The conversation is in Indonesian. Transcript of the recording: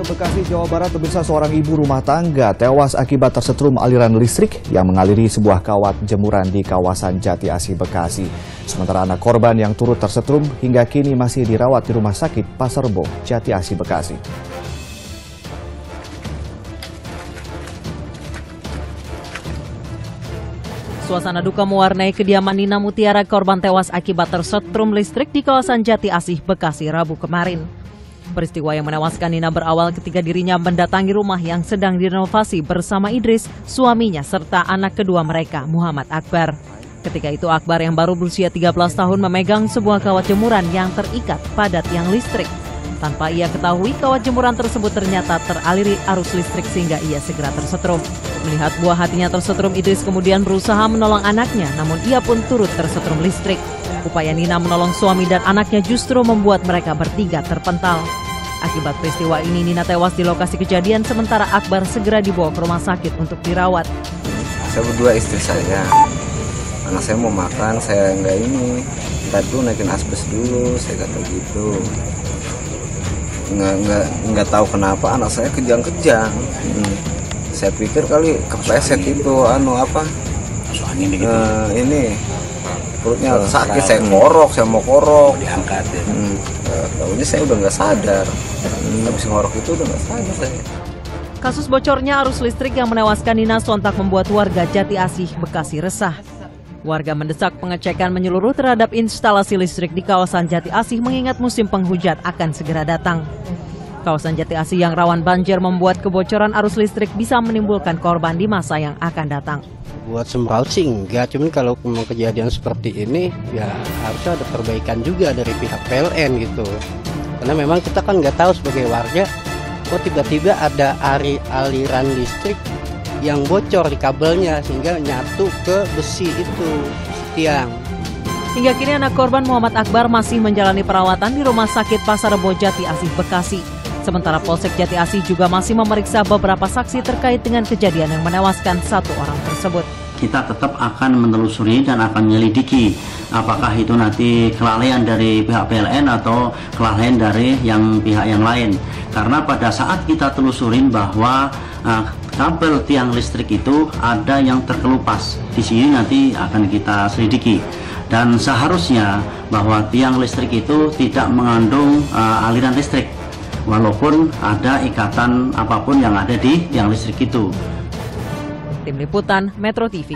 Bekasi, Jawa Barat, pemirsa, seorang ibu rumah tangga tewas akibat tersetrum aliran listrik yang mengaliri sebuah kawat jemuran di kawasan Jati Asih, Bekasi. Sementara anak korban yang turut tersetrum hingga kini masih dirawat di Rumah Sakit Pasar Rebo, Jati Asih, Bekasi. Suasana duka mewarnai kediaman Nina Mutiara, korban tewas akibat tersetrum listrik di kawasan Jati Asih, Bekasi, Rabu kemarin. Peristiwa yang menewaskan Nina berawal ketika dirinya mendatangi rumah yang sedang direnovasi bersama Idris, suaminya, serta anak kedua mereka, Muhammad Akbar. Ketika itu Akbar yang baru berusia 13 tahun memegang sebuah kawat jemuran yang terikat pada tiang listrik. Tanpa ia ketahui, kawat jemuran tersebut ternyata teraliri arus listrik sehingga ia segera tersetrum. Melihat buah hatinya tersetrum, Idris kemudian berusaha menolong anaknya, namun ia pun turut tersetrum listrik. Upaya Nina menolong suami dan anaknya justru membuat mereka bertiga terpental. Akibat peristiwa ini, Nina tewas di lokasi kejadian, sementara Akbar segera dibawa ke rumah sakit untuk dirawat. Saya berdua, istri saya. Anak saya mau makan, saya ntar dulu naikin asbes dulu, saya kata gitu. Nggak tahu kenapa anak saya kejang-kejang. Saya pikir kali kepleset itu ini perutnya sakit, saya mau korok diangkat ya. Tahunya saya udah nggak sadar, habis ngorok itu udah nggak sadar saya. Kasus bocornya arus listrik yang menewaskan Nina sontak membuat warga Jati Asih, Bekasi resah. Warga mendesak pengecekan menyeluruh terhadap instalasi listrik di kawasan Jati Asih mengingat musim penghujan akan segera datang. Kawasan Jati Asih yang rawan banjir membuat kebocoran arus listrik bisa menimbulkan korban di masa yang akan datang. Buat semprot sih enggak, cuman kalau kejadian seperti ini ya harusnya ada perbaikan juga dari pihak PLN gitu. Karena memang kita kan nggak tahu sebagai warga, kok tiba-tiba ada aliran listrik yang bocor di kabelnya sehingga nyatu ke besi itu, tiang. Hingga kini anak korban Muhammad Akbar masih menjalani perawatan di Rumah Sakit Pasar Rebo, Jati Asih, Bekasi. Sementara Polsek Jati Asih juga masih memeriksa beberapa saksi terkait dengan kejadian yang menewaskan satu orang tersebut. Kita tetap akan menelusuri dan akan menyelidiki apakah itu nanti kelalaian dari pihak PLN atau kelalaian dari pihak yang lain. Karena pada saat kita telusurin bahwa kabel tiang listrik itu ada yang terkelupas, di sini nanti akan kita selidiki. Dan seharusnya bahwa tiang listrik itu tidak mengandung aliran listrik, walaupun ada ikatan apapun yang ada di tiang listrik itu. Tim Liputan Metro TV.